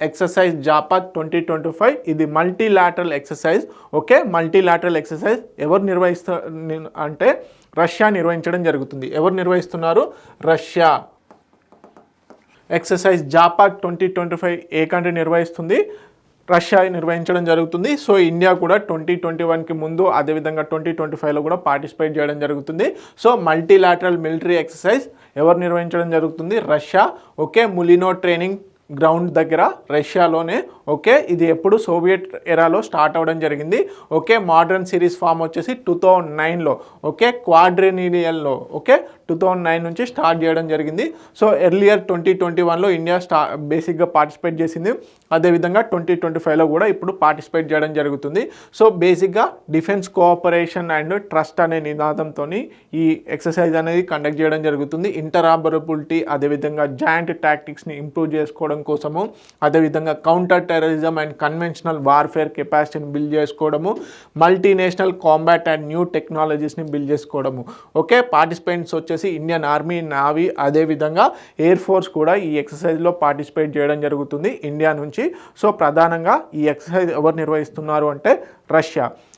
Exercise జాపాక్ 2025. ఇది multilateral exercise. Okay, multilateral exercise ఎవరు అంటే రష్యా నిర్వహించడం జరుగుతుంది. ఎవరు నిర్వహిస్తున్నారు? రష్యా. ఎక్సర్సైజ్ జాపాక్ 2025 ఏ కంట్రీ నిర్వహిస్తుంది? రష్యా నిర్వహించడం జరుగుతుంది. సో ఇండియా కూడా 2021కి ముందు అదేవిధంగా 2025లో కూడా పార్టిసిపేట్ చేయడం జరుగుతుంది. సో మల్టీలాటరల్ మిలిటరీ ఎక్సర్సైజ్ ఎవరు నిర్వహించడం జరుగుతుంది? Russia. Okay, Mulino training ground దగ్గర రష్యాలోనే. ఓకే, ఇది ఎప్పుడు సోవియట్ ఎరాలో స్టార్ట్ అవ్వడం జరిగింది. ఓకే, మోడర్న్ సిరీస్ ఫామ్ వచ్చేసి 2009లో. ఓకే, క్వాడ్రినియల్లో. ఓకే, 2009 నుంచి స్టార్ట్ చేయడం జరిగింది. సో ఎర్లియర్ 2021లో ఇండియా బేసిక్గా పార్టిసిపేట్ చేసింది. అదేవిధంగా 2025లో కూడా ఇప్పుడు పార్టిసిపేట్ చేయడం జరుగుతుంది. సో బేసిక్గా డిఫెన్స్ కోఆపరేషన్ అండ్ ట్రస్ట్ అనే నినాదంతో ఈ ఎక్సర్సైజ్ అనేది కండక్ట్ చేయడం జరుగుతుంది. ఇంటరాపరబిలిటీ అదేవిధంగా జాయింట్ టాక్టిక్స్ని ఇంప్రూవ్ చేసుకోవడం కోసము, అదేవిధంగా counter terrorism and conventional warfare కెపాసిటీని బిల్డ్ చేసుకోవడము, మల్టీనేషనల్ కాంబాట్ అండ్ న్యూ టెక్నాలజీస్ని బిల్డ్ చేసుకోవడము. ఓకే, పార్టిసిపెంట్స్ వచ్చేసి ఇండియన్ ఆర్మీ, నావీ, అదేవిధంగా ఎయిర్ ఫోర్స్ కూడా ఈ ఎక్సర్సైజ్లో పార్టిసిపేట్ చేయడం జరుగుతుంది ఇండియా నుంచి. సో ప్రధానంగా ఈ ఎక్సర్సైజ్ ఎవరు నిర్వహిస్తున్నారు అంటే రష్యా.